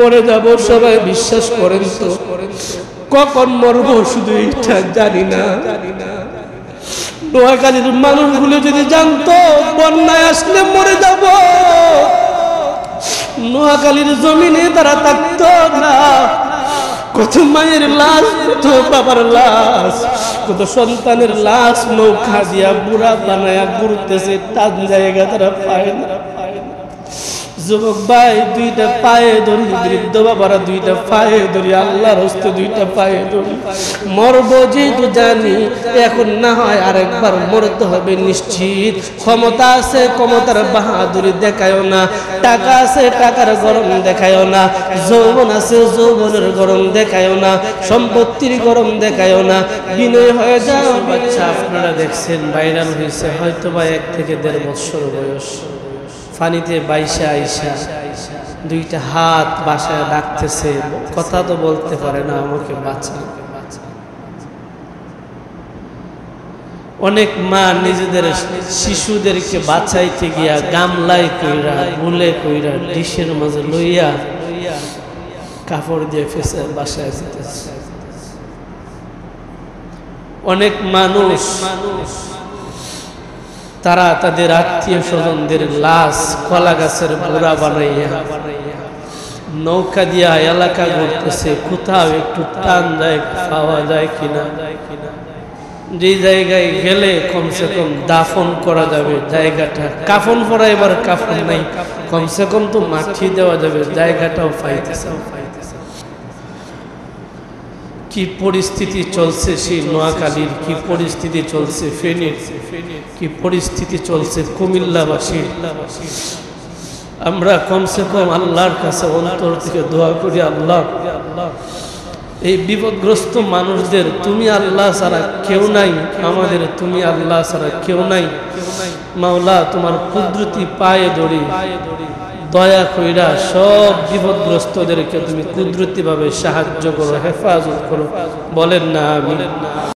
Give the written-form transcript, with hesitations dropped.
মরে যাব সবাই বিশ্বাস করেন তো কখন মরব শুধু এটা জানি না। নোয়াখালীর মানুষগুলো যদি জানতো বন্যায় আসলে মরে যাব, নোয়াখালীর জমিনে তারা থাকতো না। কত মায়ের লাশ, কত বাবার লাশ, কত সন্তানের লাশ নৌকা দিয়া বুড়া বানায়া ঘুরতেছে, টান জায়গা তারা পায় না। যুবক ভাই দুইটা পায়ে ধরি, বৃদ্ধ বাবারা দুইটা পায়ে ধরি, আল্লাহর হস্তে দুইটা পায়ে ধরি। মরব যেহেতু জানি, এখন না হয় আরেকবার মরতে হবে নিশ্চিত। ক্ষমতা আছে, ক্ষমতার বাহাদুরি দেখায়ও না। টাকা আছে, টাকার গরম দেখায়ও না। যৌবন আছে, যৌবনের গরম দেখায়ও না। সম্পত্তির গরম দেখায়ও না। বিনয় হয়ে যাও। বাচ্চা আপনারা দেখছেন ভাইরাল হয়েছে, হয়তো বা 1 থেকে 1.5 বছর বয়স, পানিতে বাইসা আইসা দুইটা হাত বাসায় ডাকতেছে, কথা তো বলতে পারে না, আমাকে বাঁচা। অনেক মা নিজেদের শিশুদেরকে বাঁচাইতে গিয়া গামলাই কইরা, ভুলে কইরা, ডিশের মাঝে লইয়া কাপড় দিয়ে ফেসে বাসায় যেতেছে। অনেক মানুষ তারা তাদের আত্মীয় স্বজনদের লাশ কলা গাছের বুড়া বানাইয়া নৌকা দিয়া এলাকা ঘুরতেছে, কোথাও একটু টান যায় পাওয়া যায় কিনা, যে জায়গায় গেলে কমসে কম দাফন করা যাবে জায়গাটা। কাফন পরা এবার কাফন নাই, কমসে কম তো মাটি দেওয়া যাবে, জায়গাটাও পাইতেছে। কি পরিস্থিতি চলছে সেই নোয়াখালীর, কি পরিস্থিতি চলছে ফেনীর, কি পরিস্থিতি চলছে কুমিল্লাবাসীর। আমরা কমসে কম আল্লাহর কাছে অন্তর থেকে দোয়া করি, আল্লাহ এই বিপদগ্রস্ত মানুষদের তুমি আল্লাহ ছাড়া কেউ নাই, আমাদের তুমি আল্লাহ ছাড়া কেউ নাই। মাওলা তোমার কুদরতি পায়ে ধরি, দয়া কইরা সব বিপদগ্রস্তদেরকে তুমি কুদরতি ভাবে সাহায্য করো, হেফাজত করো। বলেন না আমিন।